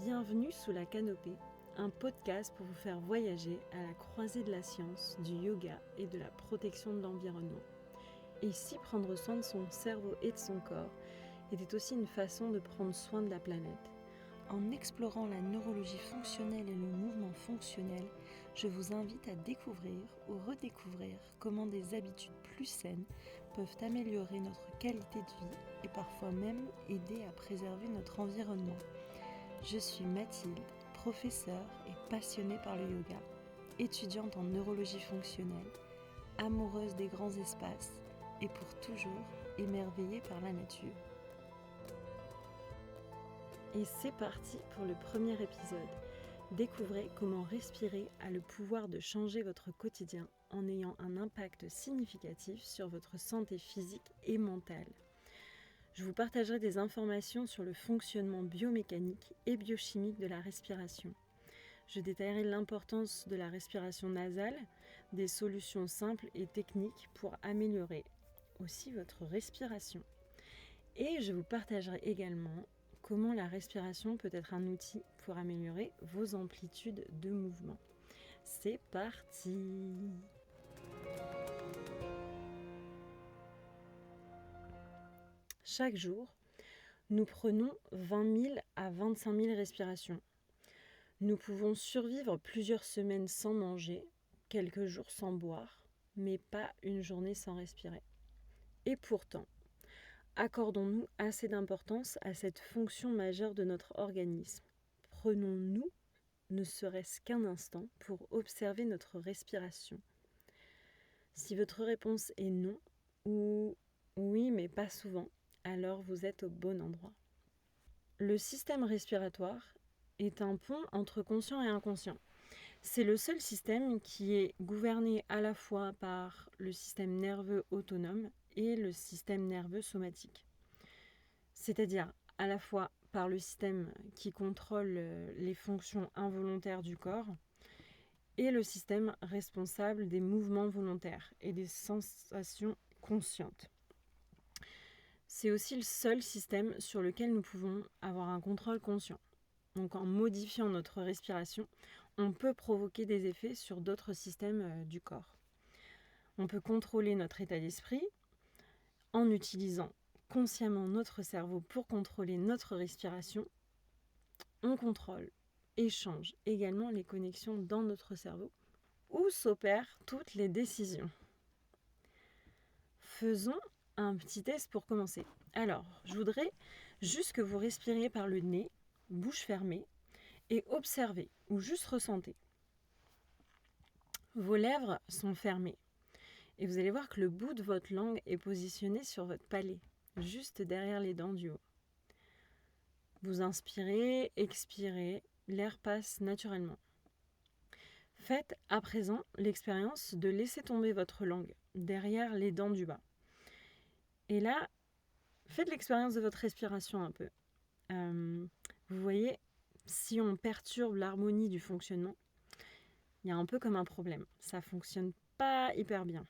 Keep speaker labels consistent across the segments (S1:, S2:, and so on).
S1: Bienvenue sous la canopée, un podcast pour vous faire voyager à la croisée de la science, du yoga et de la protection de l'environnement. Et si prendre soin de son cerveau et de son corps était aussi une façon de prendre soin de la planète? En explorant la neurologie fonctionnelle et le mouvement fonctionnel, je vous invite à découvrir ou redécouvrir comment des habitudes plus saines peuvent améliorer notre qualité de vie et parfois même aider à préserver notre environnement. Je suis Mathilde, professeure et passionnée par le yoga, étudiante en neurologie fonctionnelle, amoureuse des grands espaces et pour toujours émerveillée par la nature. Et c'est parti pour le premier épisode. Découvrez comment respirer a le pouvoir de changer votre quotidien en ayant un impact significatif sur votre santé physique et mentale. Je vous partagerai des informations sur le fonctionnement biomécanique et biochimique de la respiration. Je détaillerai l'importance de la respiration nasale, des solutions simples et techniques pour améliorer aussi votre respiration. Et je vous partagerai également comment la respiration peut être un outil pour améliorer vos amplitudes de mouvement. C'est parti! Chaque jour, nous prenons 20 000 à 25 000 respirations. Nous pouvons survivre plusieurs semaines sans manger, quelques jours sans boire, mais pas une journée sans respirer. Et pourtant, accordons-nous assez d'importance à cette fonction majeure de notre organisme? Prenons-nous ne serait-ce qu'un instant pour observer notre respiration? Si votre réponse est non, ou oui mais pas souvent, alors vous êtes au bon endroit. Le système respiratoire est un pont entre conscient et inconscient. C'est le seul système qui est gouverné à la fois par le système nerveux autonome et le système nerveux somatique. C'est-à-dire à la fois par le système qui contrôle les fonctions involontaires du corps et le système responsable des mouvements volontaires et des sensations conscientes. C'est aussi le seul système sur lequel nous pouvons avoir un contrôle conscient. Donc en modifiant notre respiration, on peut provoquer des effets sur d'autres systèmes du corps. On peut contrôler notre état d'esprit en utilisant consciemment notre cerveau pour contrôler notre respiration. On contrôle et change également les connexions dans notre cerveau où s'opèrent toutes les décisions. Faisons un petit test pour commencer. Alors, je voudrais juste que vous respiriez par le nez, bouche fermée, et observez ou juste ressentez. Vos lèvres sont fermées et vous allez voir que le bout de votre langue est positionné sur votre palais, juste derrière les dents du haut. Vous inspirez, expirez, l'air passe naturellement. Faites à présent l'expérience de laisser tomber votre langue derrière les dents du bas. Et là, faites l'expérience de votre respiration un peu. Vous voyez, si on perturbe l'harmonie du fonctionnement, il y a un peu comme un problème. Ça ne fonctionne pas hyper bien.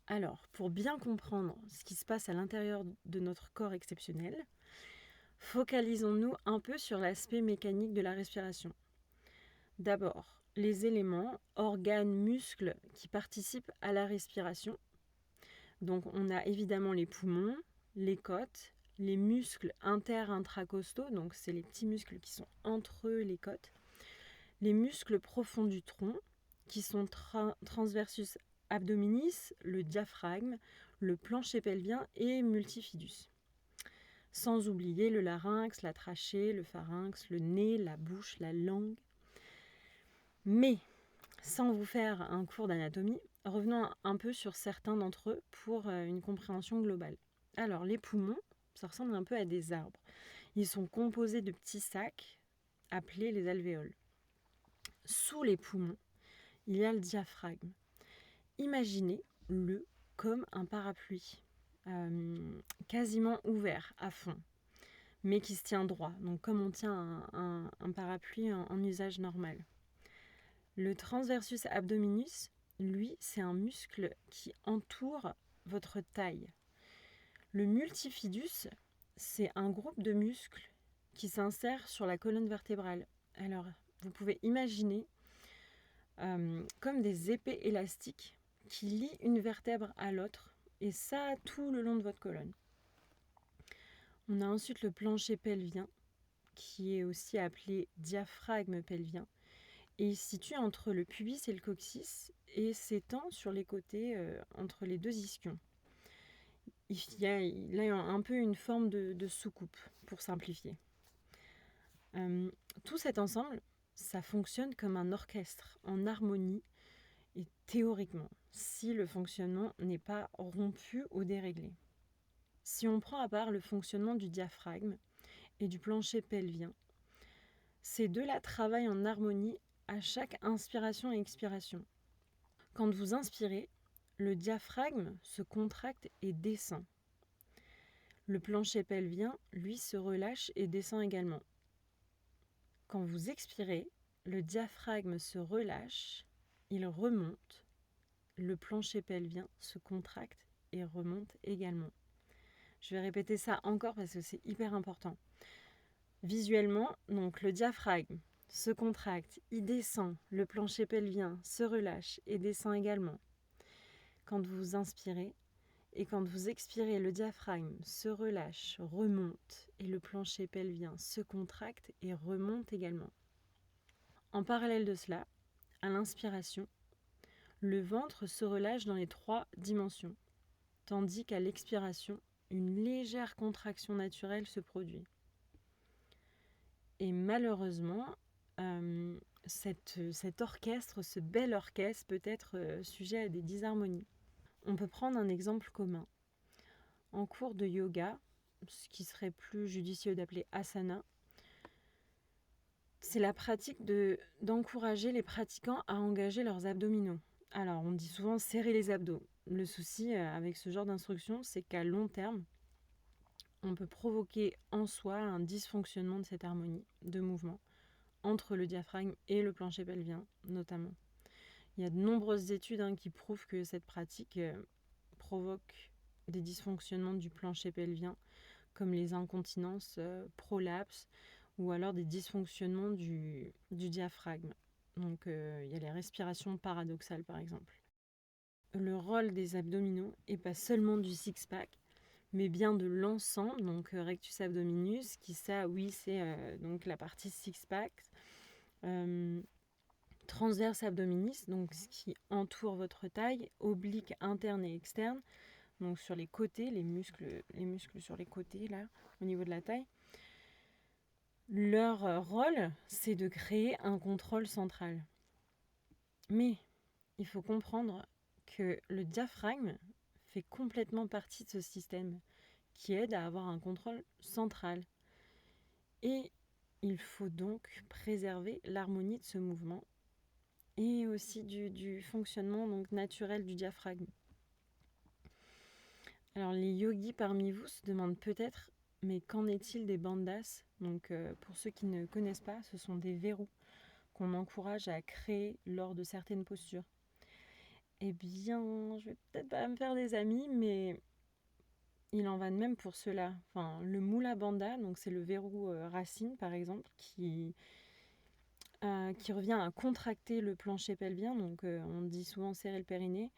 S1: Alors, pour bien comprendre ce qui se passe à l'intérieur de notre corps exceptionnel, focalisons-nous un peu sur l'aspect mécanique de la respiration. D'abord, les éléments, organes, muscles qui participent à la respiration. Donc, on a évidemment les poumons, les côtes, les muscles intracostaux, donc c'est les petits muscles qui sont entre les côtes, les muscles profonds du tronc, qui sont transversus abdominis, le diaphragme, le plancher pelvien et multifidus. Sans oublier le larynx, la trachée, le pharynx, le nez, la bouche, la langue. Mais, sans vous faire un cours d'anatomie, revenons un peu sur certains d'entre eux pour une compréhension globale. Alors, les poumons, ça ressemble un peu à des arbres. Ils sont composés de petits sacs appelés les alvéoles. Sous les poumons, il y a le diaphragme. Imaginez-le comme un parapluie, quasiment ouvert à fond, mais qui se tient droit, donc comme on tient un parapluie en usage normal. Le transversus abdominis, lui, c'est un muscle qui entoure votre taille. Le multifidus, c'est un groupe de muscles qui s'insèrent sur la colonne vertébrale. Alors, vous pouvez imaginer comme des épées élastiques qui lient une vertèbre à l'autre, et ça tout le long de votre colonne. On a ensuite le plancher pelvien, qui est aussi appelé diaphragme pelvien, et il se situe entre le pubis et le coccyx et s'étend sur les côtés entre les deux ischions. Il a un peu une forme de soucoupe, pour simplifier. Tout cet ensemble, ça fonctionne comme un orchestre en harmonie, et théoriquement, si le fonctionnement n'est pas rompu ou déréglé. Si on prend à part le fonctionnement du diaphragme et du plancher pelvien, ces deux-là travaillent en harmonie à chaque inspiration et expiration. Quand vous inspirez, le diaphragme se contracte et descend. Le plancher pelvien, lui, se relâche et descend également. Quand vous expirez, le diaphragme se relâche, il remonte, le plancher pelvien se contracte et remonte également. Je vais répéter ça encore parce que c'est hyper important. Visuellement, donc le diaphragme se contracte, il descend, le plancher pelvien se relâche et descend également. Quand vous inspirez et quand vous expirez, le diaphragme se relâche, remonte et le plancher pelvien se contracte et remonte également. En parallèle de cela, à l'inspiration, le ventre se relâche dans les 3 dimensions, tandis qu'à l'expiration, une légère contraction naturelle se produit. Et malheureusement, cet orchestre, ce bel orchestre peut être sujet à des disharmonies. On peut prendre un exemple commun. En cours de yoga, ce qui serait plus judicieux d'appeler asana, c'est la pratique d'encourager les pratiquants à engager leurs abdominaux. Alors, on dit souvent serrer les abdos. Le souci avec ce genre d'instruction, c'est qu'à long terme, on peut provoquer en soi un dysfonctionnement de cette harmonie de mouvement entre le diaphragme et le plancher pelvien, notamment. Il y a de nombreuses études qui prouvent que cette pratique provoque des dysfonctionnements du plancher pelvien, comme les incontinences, prolapses, ou alors des dysfonctionnements du diaphragme. Donc il y a les respirations paradoxales par exemple. Le rôle des abdominaux n'est pas seulement du six-pack, mais bien de l'ensemble, donc rectus abdominis, qui ça, oui, c'est donc la partie six-pack, transverse abdominis, donc ce qui entoure votre taille, oblique interne et externe, donc sur les côtés, les muscles sur les côtés, là, au niveau de la taille. Leur rôle, c'est de créer un contrôle central. Mais il faut comprendre que le diaphragme fait complètement partie de ce système qui aide à avoir un contrôle central. Et il faut donc préserver l'harmonie de ce mouvement et aussi du fonctionnement donc naturel du diaphragme. Alors les yogis parmi vous se demandent peut-être, mais qu'en est-il des bandhas ? Donc pour ceux qui ne connaissent pas, ce sont des verrous qu'on encourage à créer lors de certaines postures. Eh bien, je vais peut-être pas me faire des amis, mais il en va de même pour cela. Enfin, le Mula Bandha, donc c'est le verrou racine par exemple, qui revient à contracter le plancher pelvien, donc on dit souvent serrer le périnée.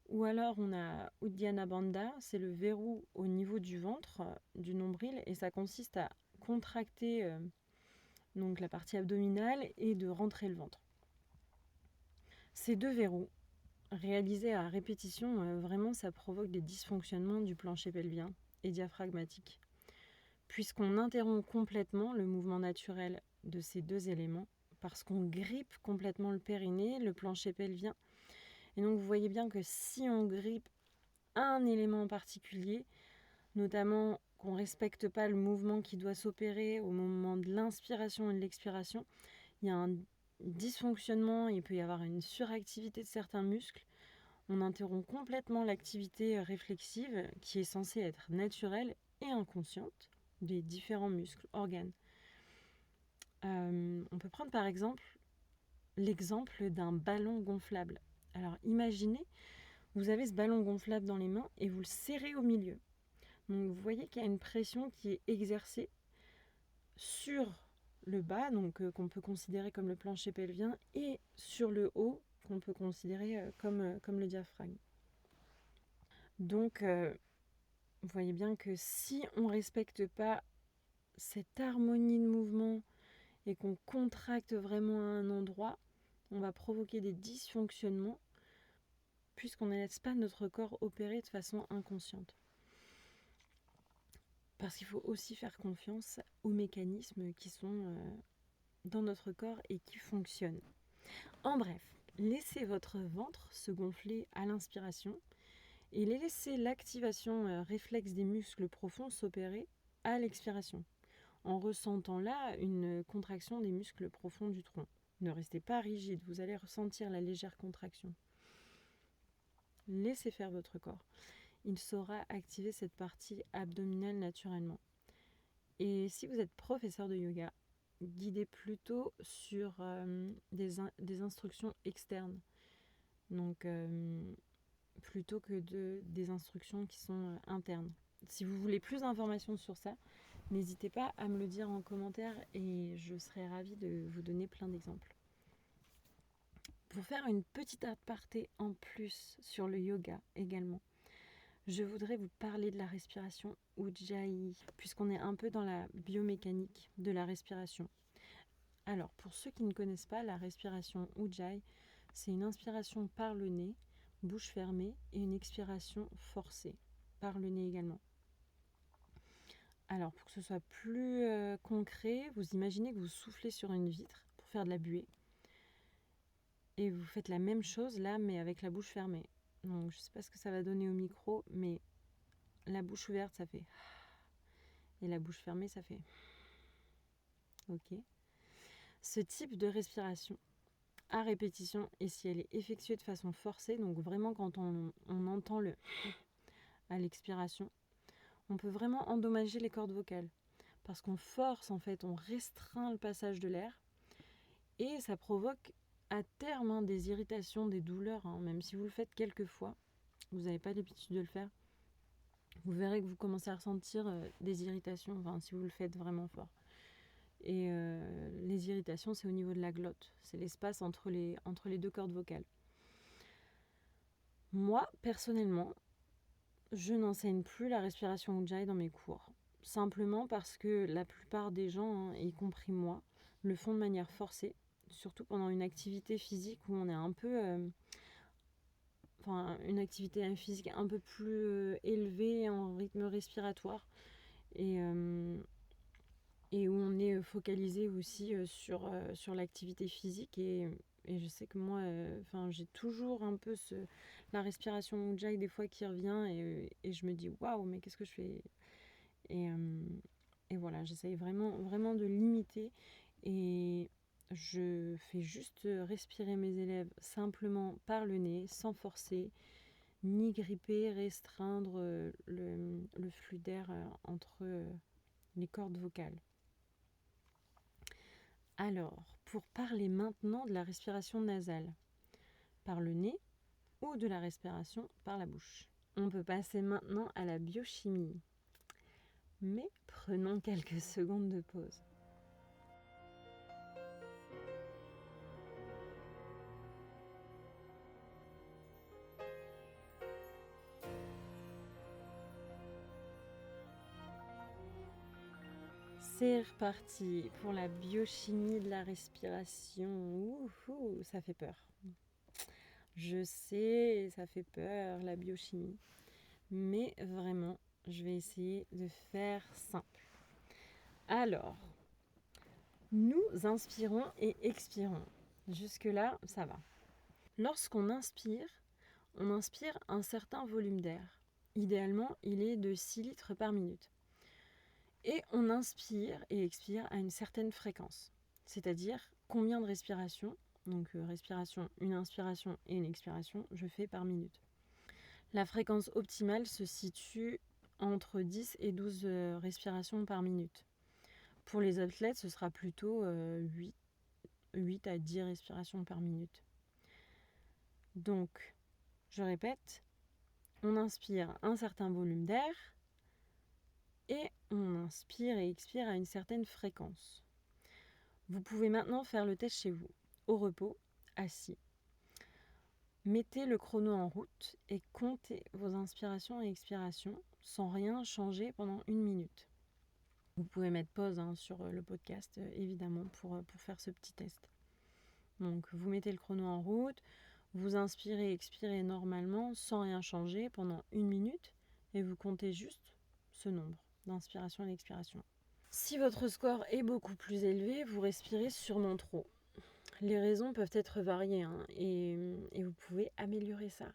S1: Ou alors on a Uddiyana Bandha, c'est le verrou au niveau du ventre, du nombril, et ça consiste à contracter donc la partie abdominale et de rentrer le ventre. Ces deux verrous, réalisés à répétition, vraiment ça provoque des dysfonctionnements du plancher pelvien et diaphragmatique, puisqu'on interrompt complètement le mouvement naturel de ces deux éléments, parce qu'on grippe complètement le périnée, le plancher pelvien. Et donc vous voyez bien que si on grippe un élément en particulier, notamment qu'on ne respecte pas le mouvement qui doit s'opérer au moment de l'inspiration et de l'expiration, il y a un dysfonctionnement, il peut y avoir une suractivité de certains muscles. On interrompt complètement l'activité réflexive qui est censée être naturelle et inconsciente des différents muscles, organes. On peut prendre par exemple l'exemple d'un ballon gonflable. Alors imaginez, vous avez ce ballon gonflable dans les mains et vous le serrez au milieu. Donc vous voyez qu'il y a une pression qui est exercée sur le bas, donc qu'on peut considérer comme le plancher pelvien, et sur le haut, qu'on peut considérer comme le diaphragme. Donc, vous voyez bien que si on ne respecte pas cette harmonie de mouvement et qu'on contracte vraiment à un endroit, on va provoquer des dysfonctionnements puisqu'on ne laisse pas notre corps opérer de façon inconsciente. Parce qu'il faut aussi faire confiance aux mécanismes qui sont dans notre corps et qui fonctionnent. En bref, laissez votre ventre se gonfler à l'inspiration et laissez l'activation réflexe des muscles profonds s'opérer à l'expiration, en ressentant là une contraction des muscles profonds du tronc. Ne restez pas rigide, vous allez ressentir la légère contraction. Laissez faire votre corps. Il saura activer cette partie abdominale naturellement. Et si vous êtes professeur de yoga, guidez plutôt sur des instructions externes. Donc, plutôt que des instructions qui sont internes. Si vous voulez plus d'informations sur ça, n'hésitez pas à me le dire en commentaire et je serai ravie de vous donner plein d'exemples. Pour faire une petite aparté en plus sur le yoga également, je voudrais vous parler de la respiration Ujjayi, puisqu'on est un peu dans la biomécanique de la respiration. Alors, pour ceux qui ne connaissent pas, la respiration Ujjayi, c'est une inspiration par le nez, bouche fermée, et une expiration forcée, par le nez également. Alors, pour que ce soit plus concret, vous imaginez que vous soufflez sur une vitre pour faire de la buée. Et vous faites la même chose là, mais avec la bouche fermée. Donc, je ne sais pas ce que ça va donner au micro, mais la bouche ouverte, ça fait... Et la bouche fermée, ça fait... Ok. Ce type de respiration, à répétition, et si elle est effectuée de façon forcée, donc vraiment quand on entend le à l'expiration, on peut vraiment endommager les cordes vocales. Parce qu'on force, en fait, on restreint le passage de l'air, et ça provoque à terme des irritations, des douleurs, même si vous le faites quelques fois, vous n'avez pas l'habitude de le faire, vous verrez que vous commencez à ressentir des irritations, si vous le faites vraiment fort. Et les irritations, c'est au niveau de la glotte, c'est l'espace entre les deux cordes vocales. Moi, personnellement, je n'enseigne plus la respiration Ujjayi dans mes cours, simplement parce que la plupart des gens, y compris moi, le font de manière forcée, surtout pendant une activité physique où on est un peu... une activité physique un peu plus élevée en rythme respiratoire et où on est focalisé aussi sur l'activité physique et je sais que moi j'ai toujours un peu la respiration Ujjayi des fois qui revient et je me dis waouh, mais qu'est-ce que je fais, et voilà, j'essaye vraiment de limiter et je fais juste respirer mes élèves simplement par le nez, sans forcer, ni gripper, restreindre le flux d'air entre les cordes vocales. Alors, pour parler maintenant de la respiration nasale, par le nez ou de la respiration par la bouche. On peut passer maintenant à la biochimie. Mais prenons quelques secondes de pause. C'est reparti pour la biochimie de la respiration. Ouhou, ça fait peur. Je sais, ça fait peur, la biochimie. Mais vraiment, je vais essayer de faire simple. Alors, nous inspirons et expirons. Jusque-là, ça va. Lorsqu'on inspire, on inspire un certain volume d'air. Idéalement, il est de 6 litres par minute. Et on inspire et expire à une certaine fréquence. C'est-à-dire combien de respirations, donc respiration, une inspiration et une expiration, je fais par minute. La fréquence optimale se situe entre 10 et 12 respirations par minute. Pour les athlètes, ce sera plutôt 8 à 10 respirations par minute. Donc, je répète, on inspire un certain volume d'air Et on inspire et expire à une certaine fréquence. Vous pouvez maintenant faire le test chez vous, au repos, assis. Mettez le chrono en route et comptez vos inspirations et expirations sans rien changer pendant 1 minute. Vous pouvez mettre pause sur le podcast, évidemment, pour faire ce petit test. Donc, vous mettez le chrono en route, vous inspirez et expirez normalement sans rien changer pendant 1 minute et vous comptez juste ce nombre d'inspiration et d'expiration. Si votre score est beaucoup plus élevé, vous respirez sûrement trop. Les raisons peuvent être variées et vous pouvez améliorer ça.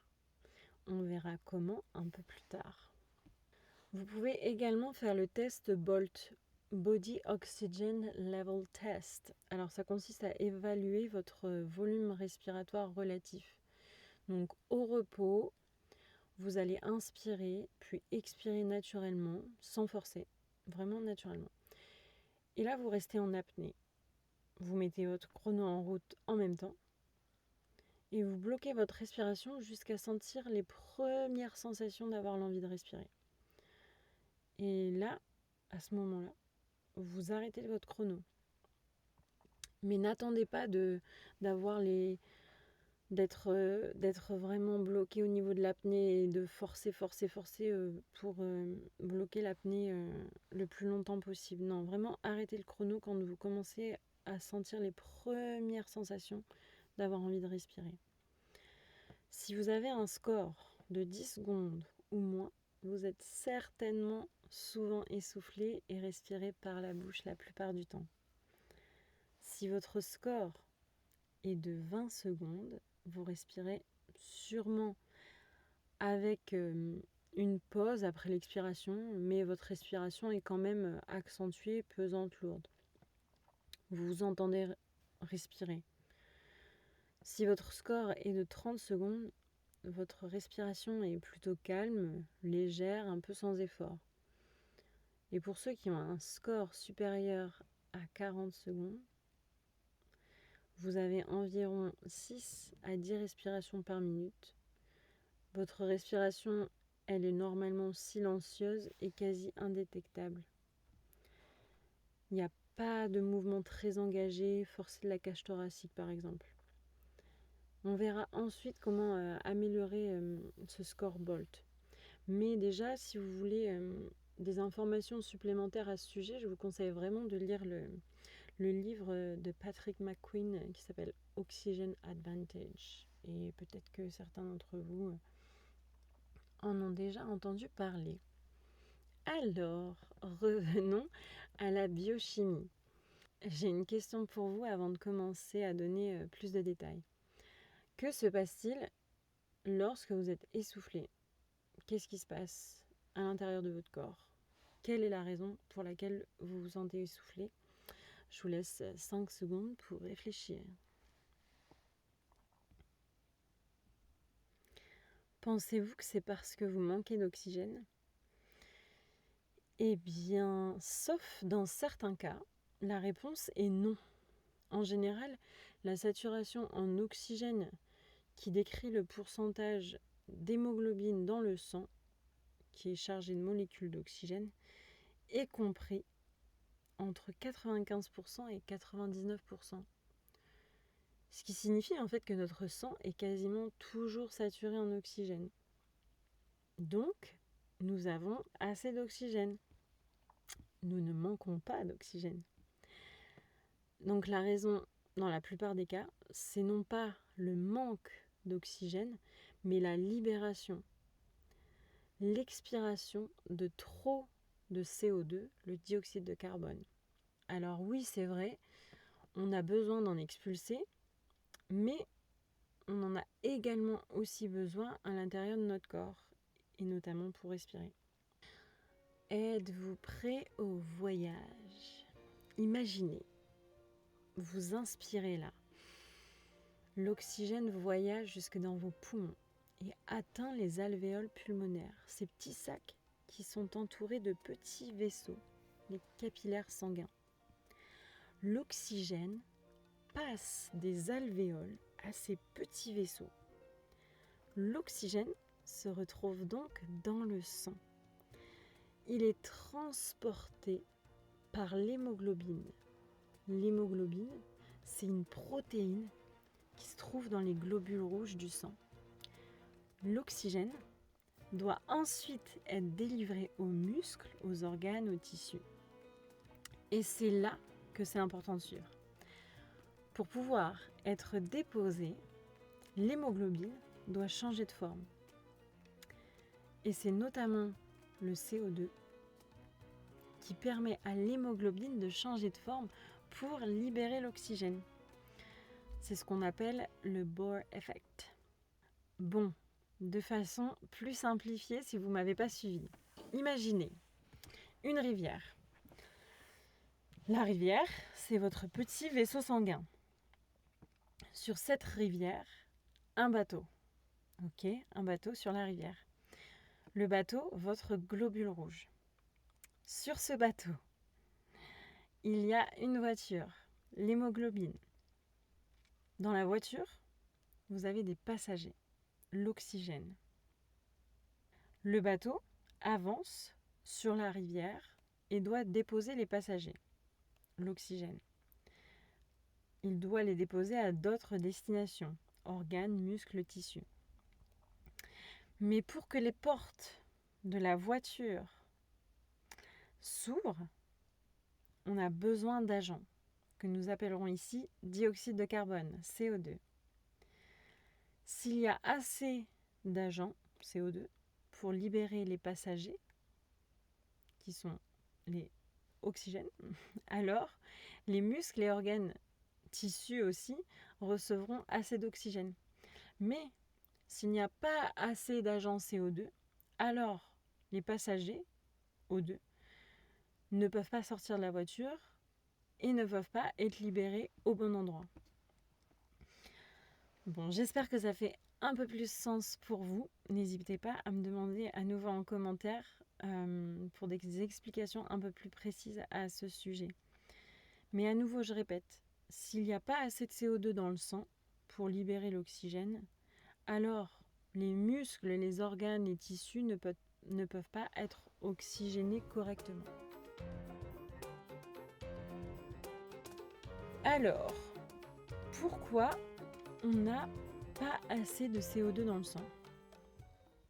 S1: On verra comment un peu plus tard. Vous pouvez également faire le test BOLT, Body Oxygen Level Test. Alors ça consiste à évaluer votre volume respiratoire relatif. Donc au repos, vous allez inspirer puis expirer naturellement, sans forcer, vraiment naturellement. Et là, vous restez en apnée. Vous mettez votre chrono en route en même temps et vous bloquez votre respiration jusqu'à sentir les premières sensations d'avoir l'envie de respirer. Et là, à ce moment-là, vous arrêtez votre chrono. Mais n'attendez pas d'être vraiment bloqué au niveau de l'apnée et de forcer pour bloquer l'apnée le plus longtemps possible. Non, vraiment arrêtez le chrono quand vous commencez à sentir les premières sensations d'avoir envie de respirer. Si vous avez un score de 10 secondes ou moins, vous êtes certainement souvent essoufflé et respirez par la bouche la plupart du temps. Si votre score est de 20 secondes, vous respirez sûrement avec une pause après l'expiration, mais votre respiration est quand même accentuée, pesante, lourde. Vous vous entendez respirer. Si votre score est de 30 secondes, votre respiration est plutôt calme, légère, un peu sans effort. Et pour ceux qui ont un score supérieur à 40 secondes, vous avez environ 6 à 10 respirations par minute. Votre respiration, elle est normalement silencieuse et quasi indétectable. Il n'y a pas de mouvement très engagé, forcé de la cage thoracique par exemple. On verra ensuite comment améliorer ce score BOLT. Mais déjà, si vous voulez des informations supplémentaires à ce sujet, je vous conseille vraiment de lire le livre de Patrick McQueen qui s'appelle Oxygen Advantage. Et peut-être que certains d'entre vous en ont déjà entendu parler. Alors, revenons à la biochimie. J'ai une question pour vous avant de commencer à donner plus de détails. Que se passe-t-il lorsque vous êtes essoufflé ? Qu'est-ce qui se passe à l'intérieur de votre corps ? Quelle est la raison pour laquelle vous vous sentez essoufflé ? Je vous laisse 5 secondes pour réfléchir. Pensez-vous que c'est parce que vous manquez d'oxygène ? Eh bien, sauf dans certains cas, la réponse est non. En général, la saturation en oxygène qui décrit le pourcentage d'hémoglobine dans le sang, qui est chargé de molécules d'oxygène, est compris entre 95% et 99%. Ce qui signifie en fait que notre sang est quasiment toujours saturé en oxygène. Donc, nous avons assez d'oxygène. Nous ne manquons pas d'oxygène. Donc la raison, dans la plupart des cas, c'est non pas le manque d'oxygène, mais la libération, l'expiration de trop de CO2, le dioxyde de carbone. Alors oui, c'est vrai, on a besoin d'en expulser, mais on en a également aussi besoin à l'intérieur de notre corps, et notamment pour respirer. Êtes-vous prêt au voyage ? Imaginez, vous inspirez là. L'oxygène voyage jusque dans vos poumons et atteint les alvéoles pulmonaires, ces petits sacs qui sont entourés de petits vaisseaux, les capillaires sanguins. L'oxygène passe des alvéoles à ces petits vaisseaux. L'oxygène se retrouve donc dans le sang. il est transporté par l'hémoglobine. L'hémoglobine, c'est une protéine qui se trouve dans les globules rouges du sang. L'oxygène doit ensuite être délivré aux muscles, aux organes, aux tissus. Et c'est là que c'est important de suivre. Pour pouvoir être déposé, l'hémoglobine doit changer de forme. Et c'est notamment le CO2 qui permet à l'hémoglobine de changer de forme pour libérer l'oxygène. C'est ce qu'on appelle le Bohr effect. Bon, de façon plus simplifiée si vous ne m'avez pas suivi. Imaginez une rivière. La rivière, c'est votre petit vaisseau sanguin. Sur cette rivière, un bateau. Ok, un bateau sur la rivière. Le bateau, votre globule rouge. Sur ce bateau, il y a une voiture, l'hémoglobine. Dans la voiture, vous avez des passagers, l'oxygène. Le bateau avance sur la rivière et doit déposer les passagers, l'oxygène. Il doit les déposer à d'autres destinations, organes, muscles, tissus. Mais pour que les portes de la voiture s'ouvrent, on a besoin d'agents, que nous appellerons ici dioxyde de carbone, CO2. S'il y a assez d'agents, CO2, pour libérer les passagers, qui sont les oxygènes, alors les muscles et organes, tissus aussi, recevront assez d'oxygène. Mais s'il n'y a pas assez d'agents CO2, alors les passagers, O2, ne peuvent pas sortir de la voiture et ne peuvent pas être libérés au bon endroit. Bon, j'espère que ça fait un peu plus sens pour vous. N'hésitez pas à me demander à nouveau en commentaire pour des explications un peu plus précises à ce sujet. Mais à nouveau, je répète, s'il n'y a pas assez de CO2 dans le sang pour libérer l'oxygène, alors les muscles, les organes, les tissus ne peuvent pas être oxygénés correctement. Alors, pourquoi on n'a pas assez de CO2 dans le sang?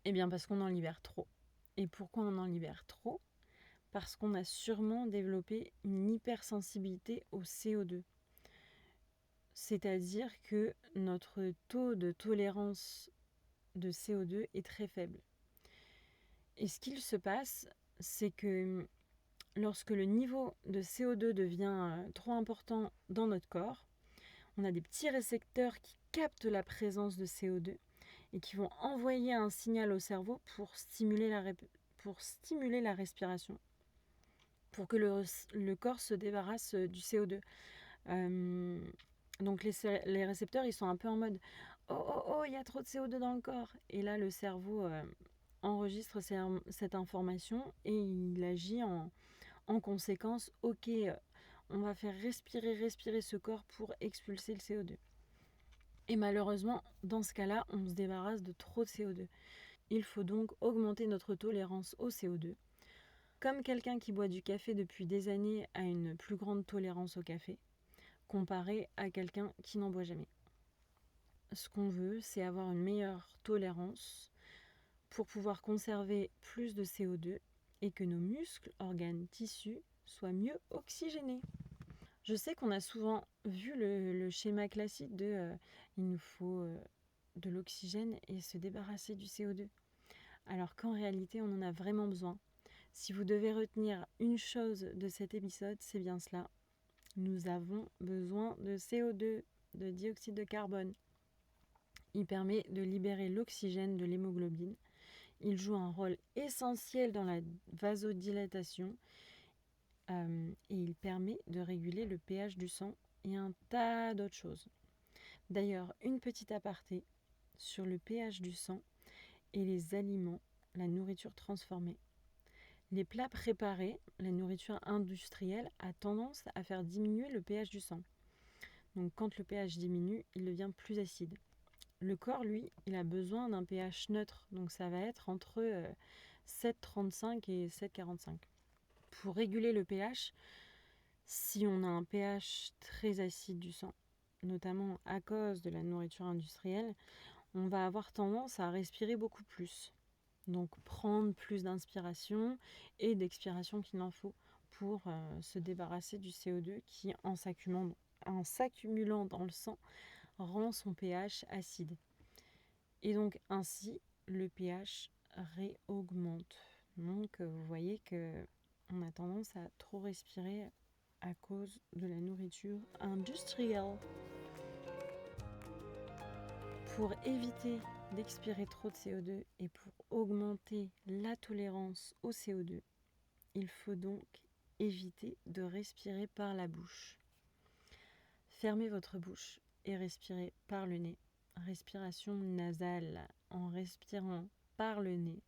S1: Eh bien parce qu'on en libère trop. Et pourquoi on en libère trop? Parce qu'on a sûrement développé une hypersensibilité au CO2. C'est-à-dire que notre taux de tolérance de CO2 est très faible. Et ce qu'il se passe, c'est que lorsque le niveau de CO2 devient trop important dans notre corps, on a des petits récepteurs qui captent la présence de CO2 et qui vont envoyer un signal au cerveau pour stimuler la respiration, pour que le corps se débarrasse du CO2. Donc les récepteurs, ils sont un peu en mode « Oh, il y a trop de CO2 dans le corps !» Et là, le cerveau enregistre cette information et il agit en conséquence. Ok, on va faire respirer ce corps pour expulser le CO2. Et malheureusement, dans ce cas-là, on se débarrasse de trop de CO2. Il faut donc augmenter notre tolérance au CO2. Comme quelqu'un qui boit du café depuis des années a une plus grande tolérance au café, comparé à quelqu'un qui n'en boit jamais. Ce qu'on veut, c'est avoir une meilleure tolérance pour pouvoir conserver plus de CO2 et que nos muscles, organes, tissus soient mieux oxygénés. Je sais qu'on a souvent vu le schéma classique de il nous faut de l'oxygène et se débarrasser du CO2. Alors qu'en réalité, on en a vraiment besoin. Si vous devez retenir une chose de cet épisode, c'est bien cela. Nous avons besoin de CO2, de dioxyde de carbone. Il permet de libérer l'oxygène de l'hémoglobine. Il joue un rôle essentiel dans la vasodilatation et il permet de réguler le pH du sang et un tas d'autres choses. D'ailleurs, une petite aparté sur le pH du sang et les aliments, la nourriture transformée. Les plats préparés, la nourriture industrielle, a tendance à faire diminuer le pH du sang. Donc quand le pH diminue, il devient plus acide. Le corps, lui, il a besoin d'un pH neutre, donc ça va être entre 7,35 et 7,45. Pour réguler le pH, si on a un pH très acide du sang, notamment à cause de la nourriture industrielle, on va avoir tendance à respirer beaucoup plus. Donc prendre plus d'inspiration et d'expiration qu'il en faut pour se débarrasser du CO2 qui, en s'accumulant dans le sang, rend son pH acide. Et donc ainsi, le pH réaugmente. Donc vous voyez qu'on a tendance à trop respirer à cause de la nourriture industrielle. Pour éviter d'expirer trop de CO2 et pour augmenter la tolérance au CO2, il faut donc éviter de respirer par la bouche. Fermez votre bouche et respirez par le nez. Respiration nasale. En respirant par le nez,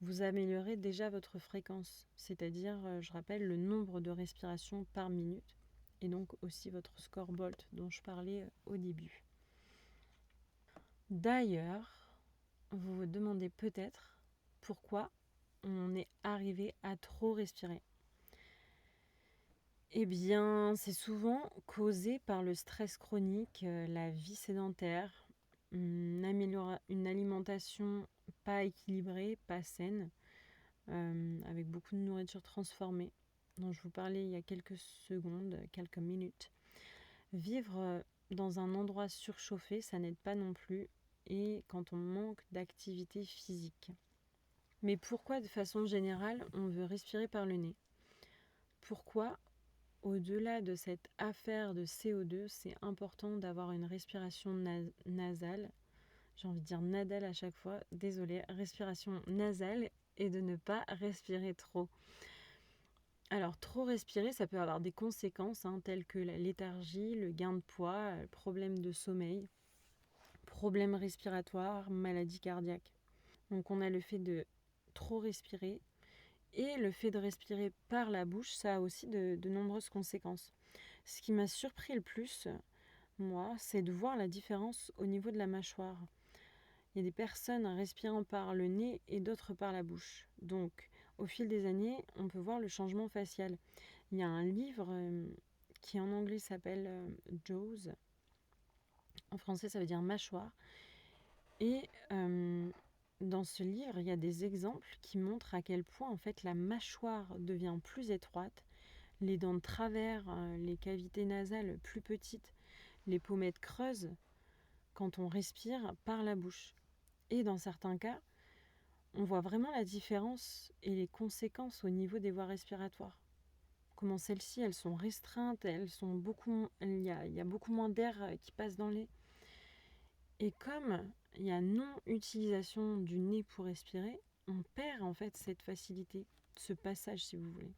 S1: vous améliorez déjà votre fréquence, c'est-à-dire, je rappelle, le nombre de respirations par minute et donc aussi votre score BOLT dont je parlais au début. D'ailleurs, vous vous demandez peut-être pourquoi on est arrivé à trop respirer. Eh bien, c'est souvent causé par le stress chronique, la vie sédentaire, une alimentation pas équilibrée, pas saine, avec beaucoup de nourriture transformée, dont je vous parlais il y a quelques secondes, quelques minutes. Vivre dans un endroit surchauffé, ça n'aide pas non plus, et quand on manque d'activité physique. Mais pourquoi, de façon générale, on veut respirer par le nez ? Pourquoi, au-delà de cette affaire de CO2, c'est important d'avoir une respiration nasale ? J'ai envie de dire nadale à chaque fois, désolée, respiration nasale, et de ne pas respirer trop. Alors, trop respirer, ça peut avoir des conséquences telles que la léthargie, le gain de poids, problème de sommeil, problèmes respiratoires, maladie cardiaque. Donc, on a le fait de trop respirer et le fait de respirer par la bouche, ça a aussi de nombreuses conséquences. Ce qui m'a surpris le plus, moi, c'est de voir la différence au niveau de la mâchoire. Il y a des personnes respirant par le nez et d'autres par la bouche. Donc, au fil des années, on peut voir le changement facial. Il y a un livre qui en anglais s'appelle Jaws. En français, ça veut dire mâchoire. Et dans ce livre, il y a des exemples qui montrent à quel point en fait la mâchoire devient plus étroite, les dents de travers, les cavités nasales plus petites, les pommettes creuses quand on respire par la bouche. Et dans certains cas, on voit vraiment la différence et les conséquences au niveau des voies respiratoires. Comment celles-ci, elles sont restreintes, il y a beaucoup moins d'air qui passe dans le nez. Et comme il y a non-utilisation du nez pour respirer, on perd en fait cette facilité, ce passage si vous voulez.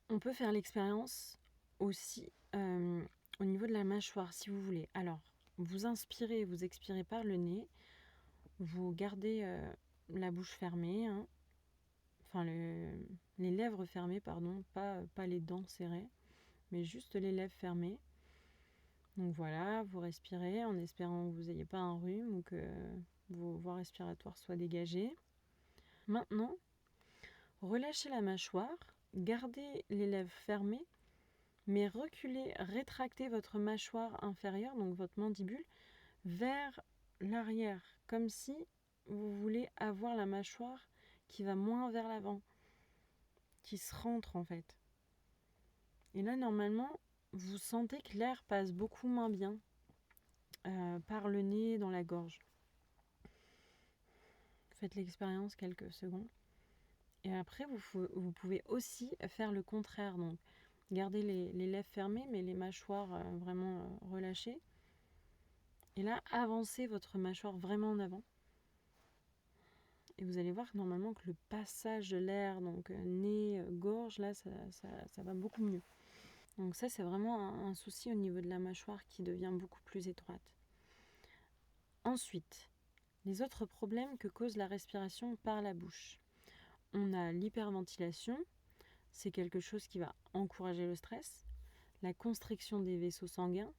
S1: On peut faire l'expérience aussi au niveau de la mâchoire si vous voulez. Alors, vous inspirez, vous expirez par le nez, vous gardez la bouche fermée, enfin les lèvres fermées, pardon, pas les dents serrées, mais juste les lèvres fermées. Donc voilà, vous respirez en espérant que vous n'ayez pas un rhume ou que vos voies respiratoires soient dégagées. Maintenant, relâchez la mâchoire, gardez les lèvres fermées, mais reculez, rétractez votre mâchoire inférieure, donc votre mandibule, vers l'arrière, comme si vous voulez avoir la mâchoire qui va moins vers l'avant, qui se rentre en fait. Et là, normalement, vous sentez que l'air passe beaucoup moins bien par le nez, dans la gorge. Faites l'expérience quelques secondes. Et après, vous pouvez aussi faire le contraire. Donc, gardez les lèvres fermées, mais les mâchoires vraiment relâchées. Et là, avancez votre mâchoire vraiment en avant. Et vous allez voir normalement que le passage de l'air, donc nez, gorge, là, ça va beaucoup mieux. Donc ça, c'est vraiment un souci au niveau de la mâchoire qui devient beaucoup plus étroite. Ensuite, les autres problèmes que cause la respiration par la bouche. On a l'hyperventilation, c'est quelque chose qui va encourager le stress, la constriction des vaisseaux sanguins,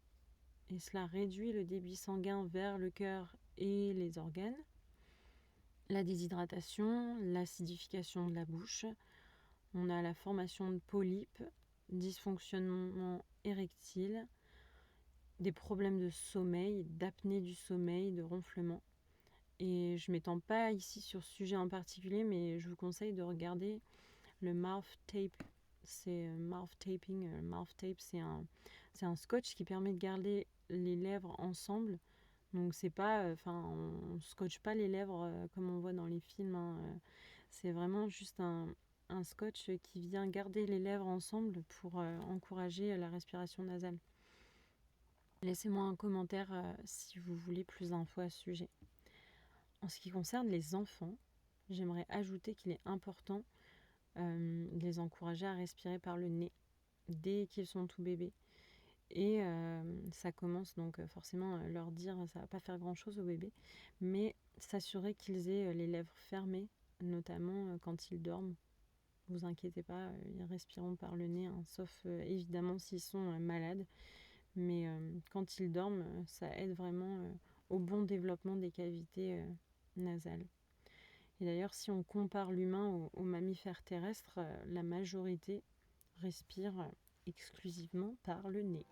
S1: et cela réduit le débit sanguin vers le cœur et les organes. la déshydratation, l'acidification de la bouche, on a la formation de polypes, dysfonctionnement érectile, des problèmes de sommeil, d'apnée du sommeil, de ronflement. Et je ne m'étends pas ici sur ce sujet en particulier, mais je vous conseille de regarder le mouth tape. C'est mouth taping. Mouth tape, c'est un scotch qui permet de garder les lèvres ensemble. Donc c'est pas, on scotche pas les lèvres comme on voit dans les films, hein. C'est vraiment juste un scotch qui vient garder les lèvres ensemble pour encourager la respiration nasale. Laissez-moi un commentaire si vous voulez plus d'infos à ce sujet. En ce qui concerne les enfants, j'aimerais ajouter qu'il est important de les encourager à respirer par le nez dès qu'ils sont tout bébés. Et ça commence donc forcément leur dire ça va pas faire grand chose au bébé, mais s'assurer qu'ils aient les lèvres fermées, notamment quand ils dorment. Vous inquiétez pas, ils respireront par le nez, hein, sauf évidemment s'ils sont malades. Mais quand ils dorment, ça aide vraiment au bon développement des cavités nasales. Et d'ailleurs, si on compare l'humain aux mammifères terrestres, la majorité respire exclusivement par le nez.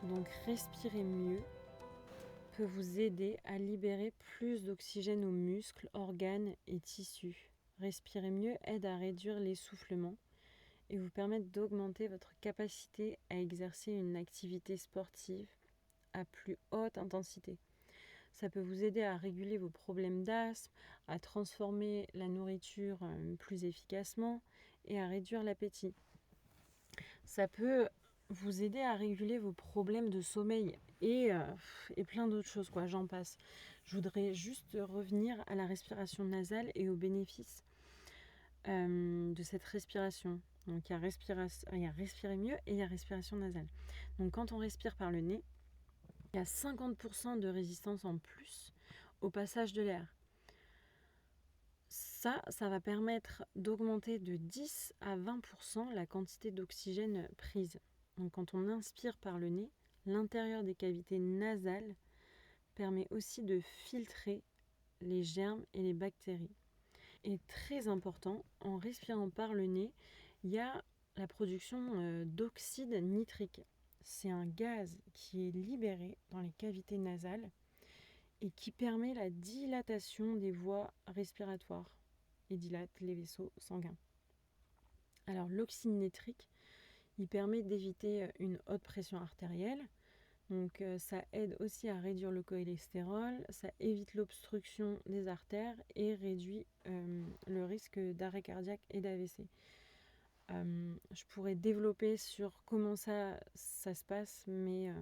S1: Donc respirer mieux peut vous aider à libérer plus d'oxygène aux muscles, organes et tissus. Respirer mieux aide à réduire l'essoufflement et vous permettre d'augmenter votre capacité à exercer une activité sportive à plus haute intensité. Ça peut vous aider à réguler vos problèmes d'asthme, à transformer la nourriture plus efficacement et à réduire l'appétit. Ça peut vous aider à réguler vos problèmes de sommeil et plein d'autres choses, quoi, j'en passe. Je voudrais juste revenir à la respiration nasale et aux bénéfices de cette respiration. Donc il y a respirer mieux et il y a respiration nasale. Donc quand on respire par le nez, il y a 50% de résistance en plus au passage de l'air. Ça va permettre d'augmenter de 10 à 20% la quantité d'oxygène prise. Donc quand on inspire par le nez, l'intérieur des cavités nasales permet aussi de filtrer les germes et les bactéries. Et très important, en respirant par le nez, il y a la production d'oxyde nitrique. C'est un gaz qui est libéré dans les cavités nasales et qui permet la dilatation des voies respiratoires et dilate les vaisseaux sanguins. Alors l'oxyde nitrique, il permet d'éviter une haute pression artérielle. Donc ça aide aussi à réduire le cholestérol, ça évite l'obstruction des artères et réduit le risque d'arrêt cardiaque et d'AVC. Je pourrais développer sur comment ça se passe, mais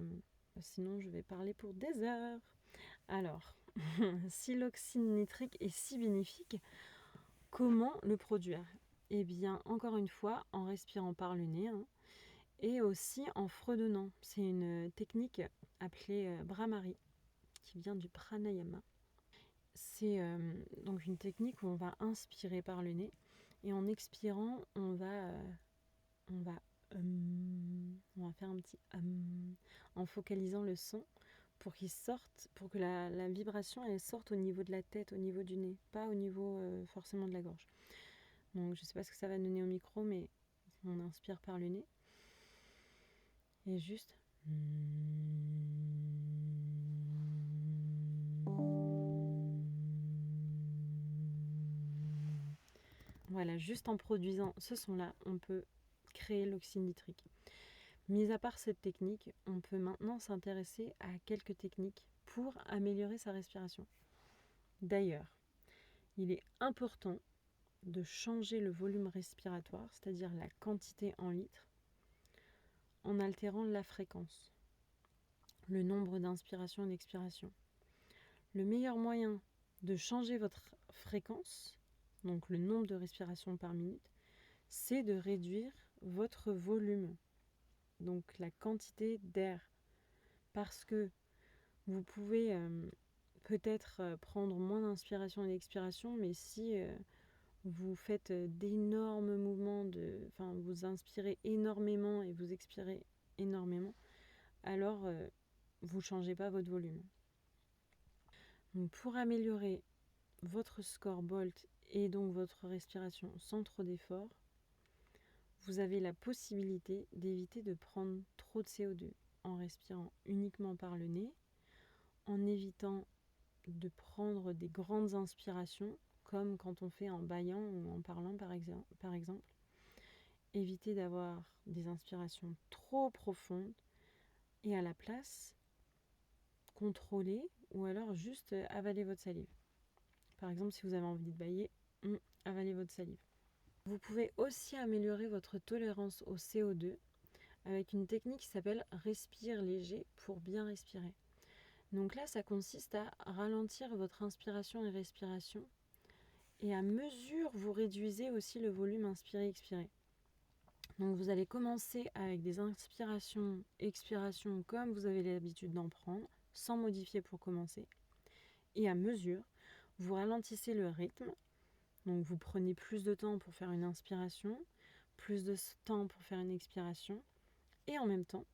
S1: sinon je vais parler pour des heures. Alors, si l'oxyde nitrique est si bénéfique, comment le produire ? Eh bien, encore une fois, en respirant par le nez, hein, et aussi en fredonnant. C'est une technique appelée Brahmari, qui vient du pranayama. C'est donc une technique où on va inspirer par le nez, et en expirant, on va faire un petit en focalisant le son pour qu'il sorte, pour que la vibration elle sorte au niveau de la tête, au niveau du nez, pas au niveau forcément de la gorge. Donc je sais pas ce que ça va donner au micro, mais on inspire par le nez et juste voilà, juste en produisant ce son-là, on peut créer l'oxyde nitrique. Mis à part cette technique, on peut maintenant s'intéresser à quelques techniques pour améliorer sa respiration. D'ailleurs, il est important de changer le volume respiratoire, c'est-à-dire la quantité en litres, en altérant la fréquence, le nombre d'inspirations et d'expirations. Le meilleur moyen de changer votre fréquence, donc le nombre de respirations par minute, c'est de réduire votre volume, donc la quantité d'air. Parce que vous pouvez peut-être prendre moins d'inspiration et d'expiration, mais si vous faites d'énormes mouvements, vous inspirez énormément et vous expirez énormément, alors vous ne changez pas votre volume. Donc pour améliorer votre score BOLT et donc votre respiration sans trop d'effort, vous avez la possibilité d'éviter de prendre trop de CO2 en respirant uniquement par le nez, en évitant de prendre des grandes inspirations, comme quand on fait en bâillant ou en parlant par exemple. Évitez d'avoir des inspirations trop profondes et à la place, contrôlez ou alors juste avaler votre salive. Par exemple, si vous avez envie de bâiller, avalez votre salive. Vous pouvez aussi améliorer votre tolérance au CO2 avec une technique qui s'appelle respire léger pour bien respirer. Donc là, ça consiste à ralentir votre inspiration et respiration et à mesure, vous réduisez aussi le volume inspiré-expiré. Donc vous allez commencer avec des inspirations, expirations comme vous avez l'habitude d'en prendre, sans modifier pour commencer. Et à mesure, vous ralentissez le rythme. Donc vous prenez plus de temps pour faire une inspiration, plus de temps pour faire une expiration. Et en même temps,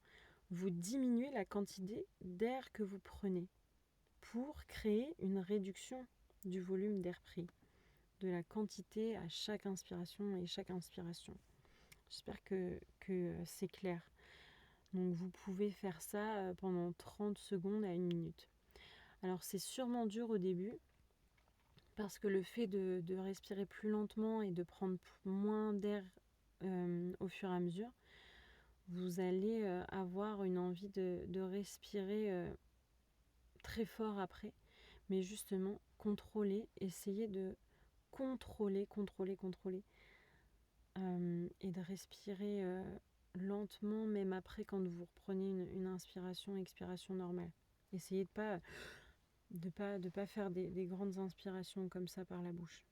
S1: vous diminuez la quantité d'air que vous prenez pour créer une réduction du volume d'air pris, de la quantité à chaque inspiration et chaque inspiration. J'espère que c'est clair. Donc vous pouvez faire ça pendant 30 secondes à 1 minute. Alors c'est sûrement dur au début parce que le fait de respirer plus lentement et de prendre moins d'air au fur et à mesure, vous allez avoir une envie de respirer très fort après. Mais justement, essayez de contrôler et de respirer lentement, même après quand vous reprenez une inspiration, expiration normale. Essayez de pas faire des grandes inspirations comme ça par la bouche.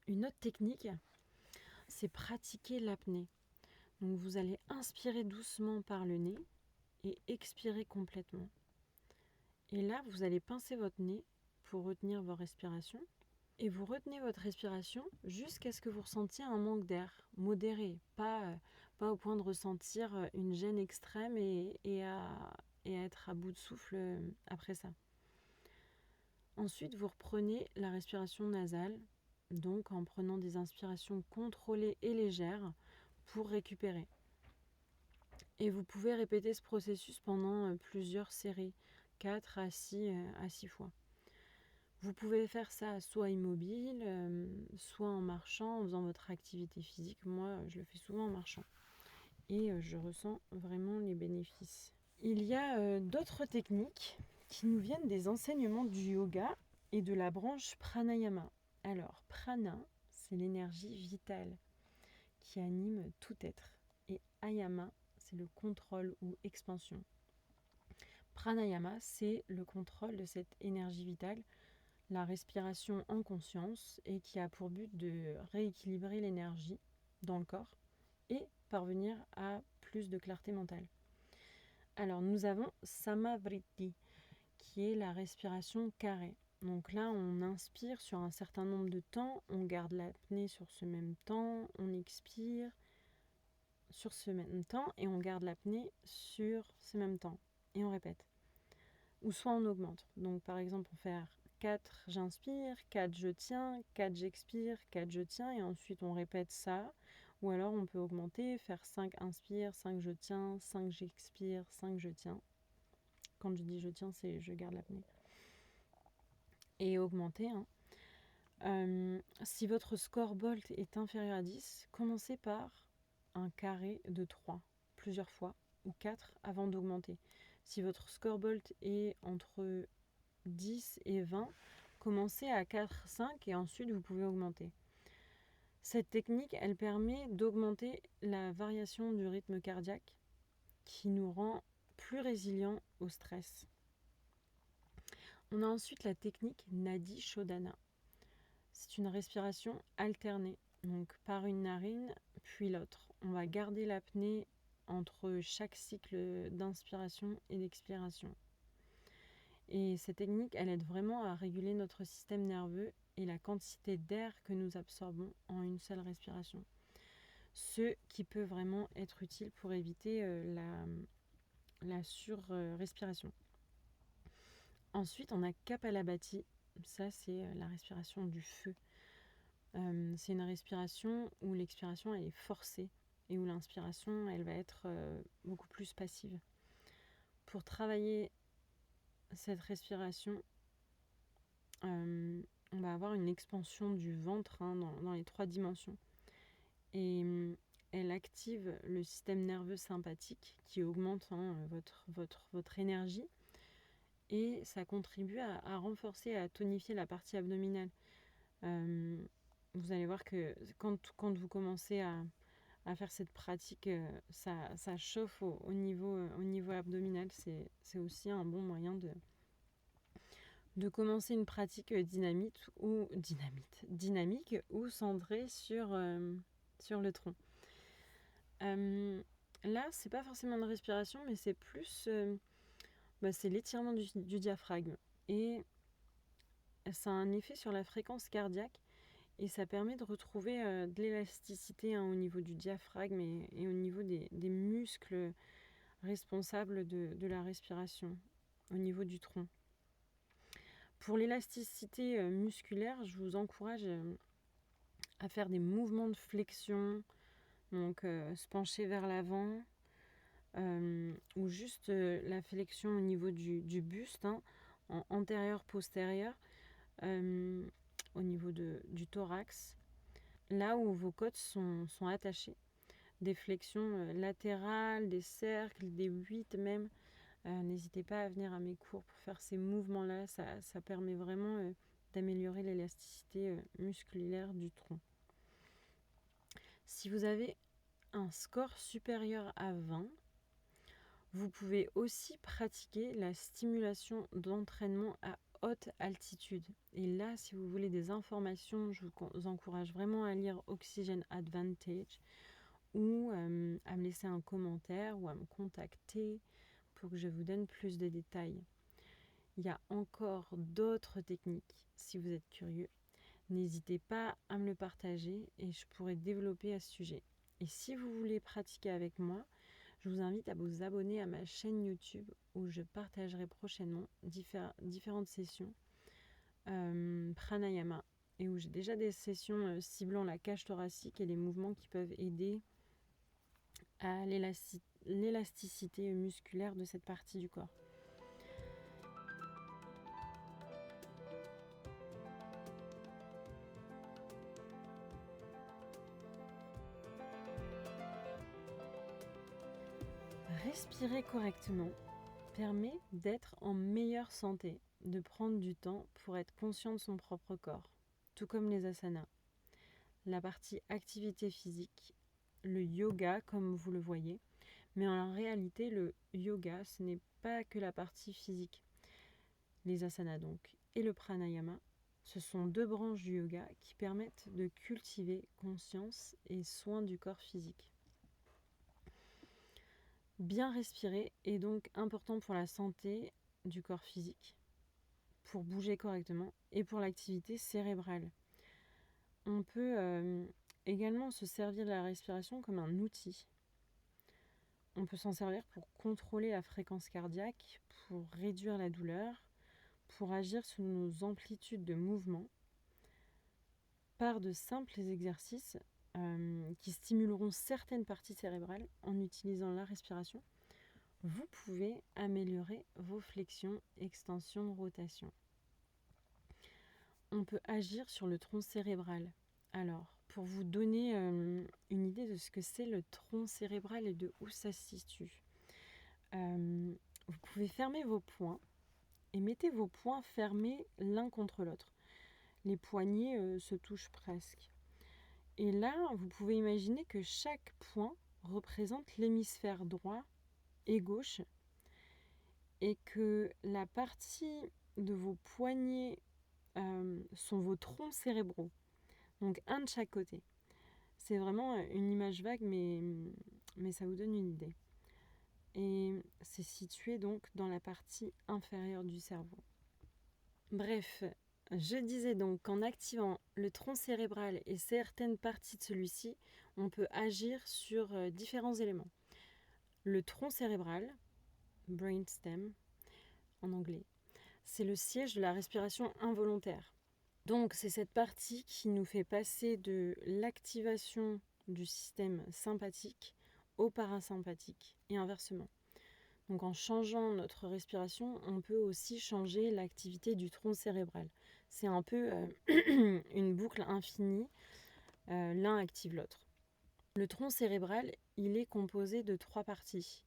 S1: Une autre technique, c'est pratiquer l'apnée. Donc vous allez inspirer doucement par le nez et expirer complètement. Et là, vous allez pincer votre nez pour retenir vos respirations. Et vous retenez votre respiration jusqu'à ce que vous ressentiez un manque d'air modéré, pas au point de ressentir une gêne extrême et à être à bout de souffle après ça. Ensuite, vous reprenez la respiration nasale, donc en prenant des inspirations contrôlées et légères pour récupérer. Et vous pouvez répéter ce processus pendant plusieurs séries, 4 à 6 fois. Vous pouvez faire ça soit immobile, soit en marchant, en faisant votre activité physique. Moi, je le fais souvent en marchant. Et je ressens vraiment les bénéfices. Il y a d'autres techniques qui nous viennent des enseignements du yoga et de la branche pranayama. Alors, prana, c'est l'énergie vitale qui anime tout être. Et ayama, c'est le contrôle ou expansion. Pranayama, c'est le contrôle de cette énergie vitale, la respiration en conscience, et qui a pour but de rééquilibrer l'énergie dans le corps et parvenir à plus de clarté mentale. Alors nous avons Samavritti, qui est la respiration carrée. Donc là, on inspire sur un certain nombre de temps, on garde l'apnée sur ce même temps, on expire sur ce même temps et on garde l'apnée sur ce même temps. Et on répète. Ou soit on augmente. Donc par exemple, on fait 4 j'inspire, 4 je tiens, 4 j'expire, 4 je tiens et ensuite on répète ça. Ou alors on peut augmenter, faire 5 inspire, 5 je tiens, 5 j'expire, 5 je tiens. Quand je dis je tiens, c'est je garde l'apnée. Et augmenter. Si votre score BOLT est inférieur à 10, commencez par un carré de 3, plusieurs fois, ou 4 avant d'augmenter. Si votre score BOLT est entre 10 et 20, commencez à 4, 5 et ensuite vous pouvez augmenter. Cette technique, elle permet d'augmenter la variation du rythme cardiaque qui nous rend plus résilients au stress. On a ensuite la technique Nadi Shodhana. C'est une respiration alternée, donc par une narine puis l'autre. On va garder l'apnée entre chaque cycle d'inspiration et d'expiration. Et cette technique, elle aide vraiment à réguler notre système nerveux et la quantité d'air que nous absorbons en une seule respiration. Ce qui peut vraiment être utile pour éviter la surrespiration. Ensuite, on a Kapalabhati. Ça, c'est la respiration du feu. C'est une respiration où l'expiration elle est forcée et où l'inspiration elle va être beaucoup plus passive. Pour travailler cette respiration, on va avoir une expansion du ventre dans les 3 dimensions. Et elle active le système nerveux sympathique qui augmente votre énergie et ça contribue à renforcer, à tonifier la partie abdominale. Vous allez voir que quand vous commencez à faire cette pratique, ça chauffe au niveau abdominal. C'est aussi un bon moyen de commencer une pratique dynamique ou centrée sur le tronc. Là, c'est pas forcément une respiration, mais c'est plus c'est l'étirement du diaphragme. Et ça a un effet sur la fréquence cardiaque et ça permet de retrouver de l'élasticité au niveau du diaphragme et au niveau des muscles responsables de la respiration, au niveau du tronc. Pour l'élasticité musculaire, je vous encourage à faire des mouvements de flexion, donc se pencher vers l'avant, ou juste la flexion au niveau du buste, en antérieur-postérieur, au niveau du thorax, là où vos côtes sont attachées. Des flexions latérales, des cercles, des 8 même. N'hésitez pas à venir à mes cours pour faire ces mouvements-là. Ça permet vraiment d'améliorer l'élasticité musculaire du tronc. Si vous avez un score supérieur à 20, vous pouvez aussi pratiquer la stimulation d'entraînement à haute altitude. Et là, si vous voulez des informations, je vous encourage vraiment à lire Oxygen Advantage ou à me laisser un commentaire ou à me contacter pour que je vous donne plus de détails. Il y a encore d'autres techniques si vous êtes curieux. N'hésitez pas à me le partager et je pourrai développer à ce sujet. Et si vous voulez pratiquer avec moi, je vous invite à vous abonner à ma chaîne YouTube où je partagerai prochainement différentes sessions pranayama et où j'ai déjà des sessions ciblant la cage thoracique et les mouvements qui peuvent aider à l'élasticité musculaire de cette partie du corps. Respirer correctement permet d'être en meilleure santé, de prendre du temps pour être conscient de son propre corps, tout comme les asanas. La partie activité physique, le yoga comme vous le voyez, mais en réalité le yoga ce n'est pas que la partie physique. Les asanas donc et le pranayama, ce sont 2 branches du yoga qui permettent de cultiver conscience et soin du corps physique. Bien respirer est donc important pour la santé du corps physique, pour bouger correctement et pour l'activité cérébrale. On peut également se servir de la respiration comme un outil. On peut s'en servir pour contrôler la fréquence cardiaque, pour réduire la douleur, pour agir sur nos amplitudes de mouvement par de simples exercices qui stimuleront certaines parties cérébrales en utilisant la respiration. Vous pouvez améliorer vos flexions, extensions, rotations. On peut agir sur le tronc cérébral. Alors, pour vous donner une idée de ce que c'est le tronc cérébral et de où ça se situe, vous pouvez fermer vos poings et mettez vos poings fermés l'un contre l'autre. Les poignets se touchent presque. Et là, vous pouvez imaginer que chaque point représente l'hémisphère droit et gauche et que la partie de vos poignets sont vos troncs cérébraux, donc un de chaque côté. C'est vraiment une image vague, mais ça vous donne une idée. Et c'est situé donc dans la partie inférieure du cerveau. Bref, Je disais donc qu'en activant le tronc cérébral et certaines parties de celui-ci, on peut agir sur différents éléments. Le tronc cérébral, brainstem en anglais, c'est le siège de la respiration involontaire. Donc c'est cette partie qui nous fait passer de l'activation du système sympathique au parasympathique et inversement. Donc en changeant notre respiration, on peut aussi changer l'activité du tronc cérébral. C'est un peu une boucle infinie, l'un active l'autre. Le tronc cérébral, il est composé de 3 parties.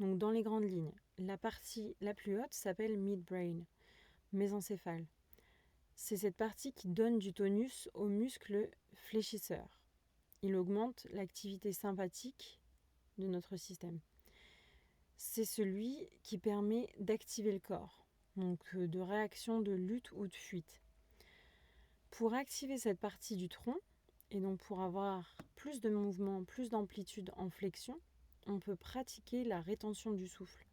S1: Donc dans les grandes lignes, la partie la plus haute s'appelle midbrain, mésencéphale. C'est cette partie qui donne du tonus aux muscles fléchisseurs. Il augmente l'activité sympathique de notre système. C'est celui qui permet d'activer le corps, donc de réaction de lutte ou de fuite. Pour activer cette partie du tronc, et donc pour avoir plus de mouvement, plus d'amplitude en flexion, on peut pratiquer la rétention du souffle.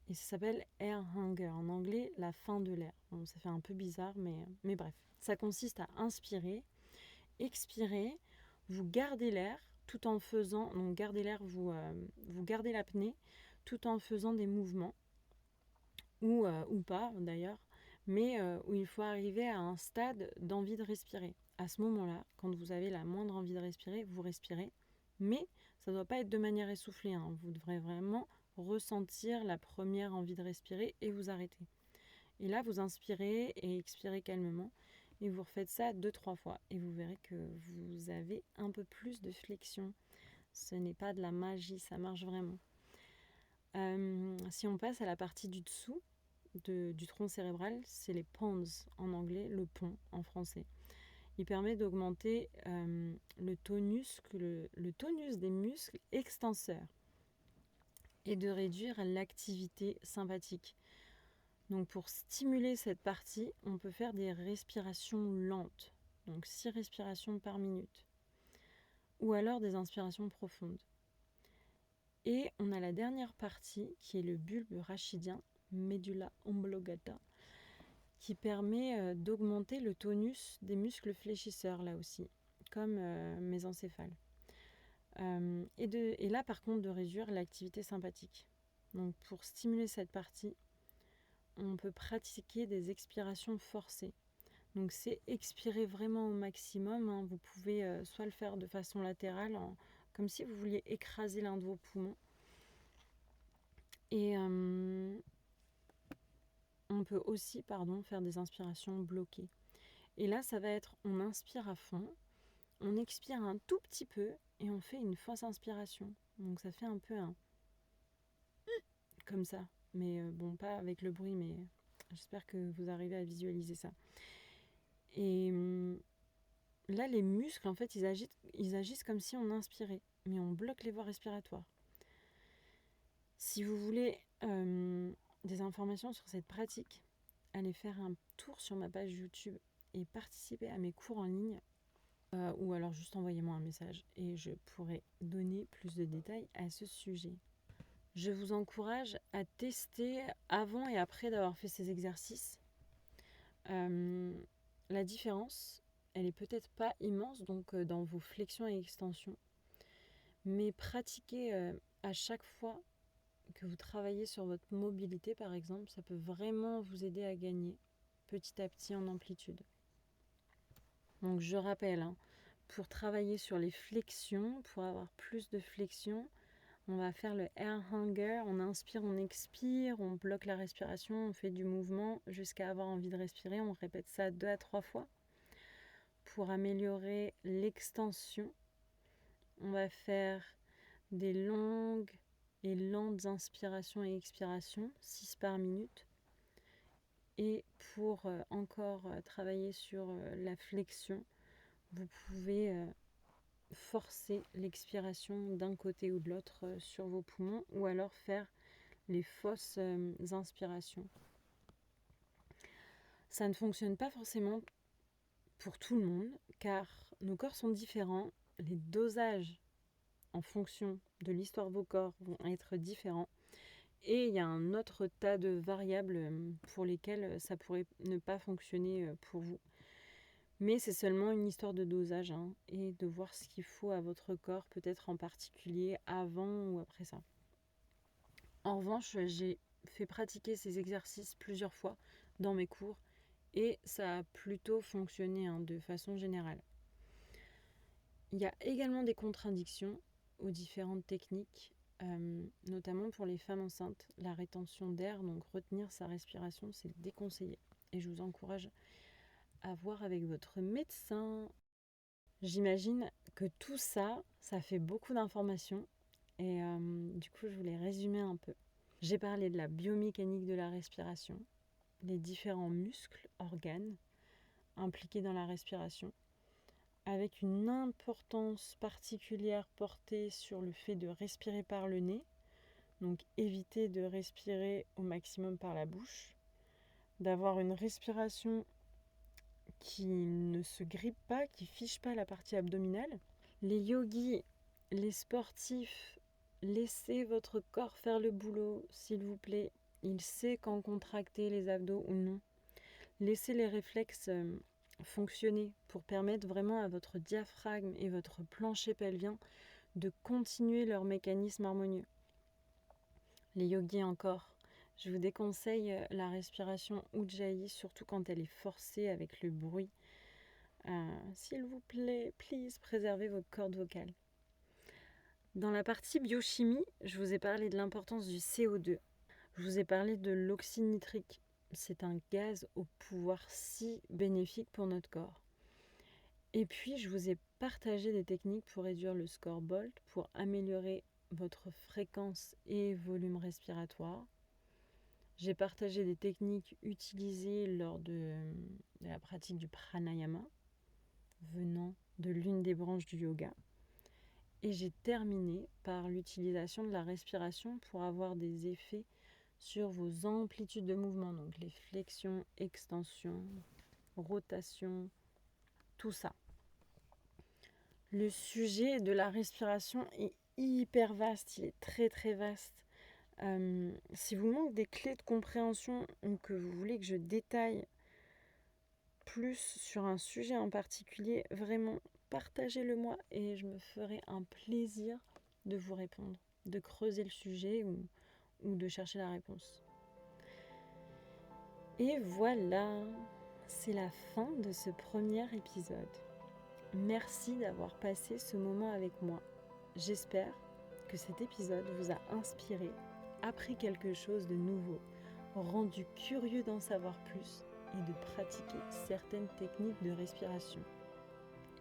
S1: Et ça s'appelle air hunger, en anglais la faim de l'air. Bon, ça fait un peu bizarre, mais bref. Ça consiste à inspirer, expirer, vous gardez l'air tout en faisant, donc gardez l'air, vous gardez l'apnée tout en faisant des mouvements, ou pas d'ailleurs, mais où il faut arriver à un stade d'envie de respirer. À ce moment-là, quand vous avez la moindre envie de respirer, vous respirez, mais ça ne doit pas être de manière essoufflée, hein. Vous devrez vraiment ressentir la première envie de respirer et vous arrêtez. Et là, vous inspirez et expirez calmement et vous refaites ça 2-3 fois et vous verrez que vous avez un peu plus de flexion. Ce n'est pas de la magie, ça marche vraiment. Si on passe à la partie du dessous du tronc cérébral, c'est les pons en anglais, le pont en français. Il permet d'augmenter le tonus des muscles extenseurs et de réduire l'activité sympathique. Donc pour stimuler cette partie, on peut faire des respirations lentes, donc 6 respirations par minute, ou alors des inspirations profondes. Et on a la dernière partie qui est le bulbe rachidien, medulla oblongata, qui permet d'augmenter le tonus des muscles fléchisseurs là aussi, comme mésencéphale. Et là par contre de réduire l'activité sympathique. Donc pour stimuler cette partie, on peut pratiquer des expirations forcées. Donc c'est expirer vraiment au maximum, hein. Vous pouvez soit le faire de façon latérale, comme si vous vouliez écraser l'un de vos poumons. Et on peut aussi faire des inspirations bloquées. Et là, ça va être, on inspire à fond, on expire un tout petit peu et on fait une fausse inspiration. Donc ça fait un peu un comme ça. Mais bon, pas avec le bruit, mais j'espère que vous arrivez à visualiser ça. Et là, les muscles, en fait, ils agissent comme si on inspirait, mais on bloque les voies respiratoires. Si vous voulez des informations sur cette pratique, allez faire un tour sur ma page YouTube et participer à mes cours en ligne, ou alors juste envoyez-moi un message et je pourrai donner plus de détails à ce sujet. Je vous encourage à tester avant et après d'avoir fait ces exercices. La différence, elle est peut-être pas immense donc dans vos flexions et extensions, mais pratiquez à chaque fois que vous travaillez sur votre mobilité par exemple, ça peut vraiment vous aider à gagner petit à petit en amplitude. Donc je rappelle, hein, pour travailler sur les flexions, pour avoir plus de flexion, on va faire le air hunger, on inspire, on expire, on bloque la respiration, on fait du mouvement jusqu'à avoir envie de respirer, on répète ça 2 à 3 fois. Pour améliorer l'extension, on va faire des longues et lentes inspirations et expirations, 6 par minute. Et pour encore travailler sur la flexion, vous pouvez forcer l'expiration d'un côté ou de l'autre sur vos poumons ou alors faire les fausses inspirations. Ça ne fonctionne pas forcément pour tout le monde car nos corps sont différents, les dosages en fonction de l'histoire de vos corps vont être différents Et il y a un autre tas de variables pour lesquelles ça pourrait ne pas fonctionner pour vous. Mais c'est seulement une histoire de dosage et de voir ce qu'il faut à votre corps, peut-être en particulier avant ou après ça. En revanche, j'ai fait pratiquer ces exercices plusieurs fois dans mes cours et ça a plutôt fonctionné de façon générale. Il y a également des contradictions aux différentes techniques, notamment pour les femmes enceintes. La rétention d'air, donc retenir sa respiration, c'est déconseillé. Et je vous encourage à voir avec votre médecin. J'imagine que tout ça, ça fait beaucoup d'informations et du coup, je voulais résumer un peu. J'ai parlé de la biomécanique de la respiration, les différents muscles, organes impliqués dans la respiration, avec une importance particulière portée sur le fait de respirer par le nez, donc éviter de respirer au maximum par la bouche, d'avoir une respiration qui ne se grippe pas, qui fiche pas la partie abdominale. Les yogis, les sportifs, laissez votre corps faire le boulot, s'il vous plaît. Il sait quand contracter les abdos ou non. Laissez les réflexes fonctionner pour permettre vraiment à votre diaphragme et votre plancher pelvien de continuer leur mécanisme harmonieux. Les yogis encore, je vous déconseille la respiration Ujjayi, surtout quand elle est forcée avec le bruit. S'il vous plaît, please, préservez vos cordes vocales. Dans la partie biochimie, je vous ai parlé de l'importance du CO2. Je vous ai parlé de l'oxyde nitrique. C'est un gaz au pouvoir si bénéfique pour notre corps. Et puis, je vous ai partagé des techniques pour réduire le score BOLT, pour améliorer votre fréquence et volume respiratoire. J'ai partagé des techniques utilisées lors de la pratique du pranayama, venant de l'une des branches du yoga. Et j'ai terminé par l'utilisation de la respiration pour avoir des effets sur vos amplitudes de mouvement, donc les flexions, extensions, rotations, tout ça. Le sujet de la respiration est hyper vaste, il est très très vaste. Si vous manquez des clés de compréhension ou que vous voulez que je détaille plus sur un sujet en particulier, vraiment partagez-le moi et je me ferai un plaisir de vous répondre, de creuser le sujet ou de chercher la réponse. Et voilà, c'est la fin de ce premier épisode. Merci d'avoir passé ce moment avec moi. J'espère que cet épisode vous a inspiré, appris quelque chose de nouveau, rendu curieux d'en savoir plus et de pratiquer certaines techniques de respiration.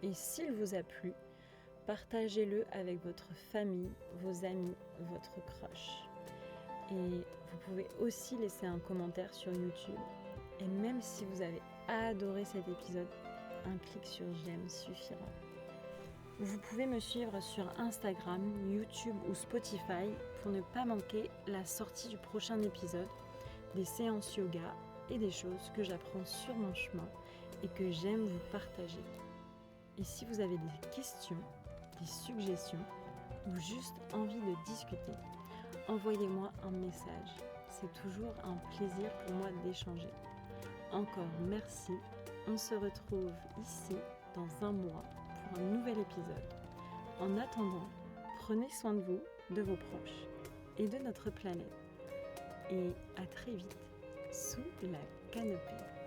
S1: Et s'il vous a plu, partagez-le avec votre famille, vos amis, votre crush. Et vous pouvez aussi laisser un commentaire sur YouTube. Et même si vous avez adoré cet épisode, un clic sur j'aime suffira. Vous pouvez me suivre sur Instagram, YouTube ou Spotify pour ne pas manquer la sortie du prochain épisode, des séances yoga et des choses que j'apprends sur mon chemin et que j'aime vous partager. Et si vous avez des questions, des suggestions ou juste envie de discuter, envoyez-moi un message. C'est toujours un plaisir pour moi d'échanger. Encore merci. On se retrouve ici dans un mois pour un nouvel épisode. En attendant, prenez soin de vous, de vos proches et de notre planète. Et à très vite sous la canopée.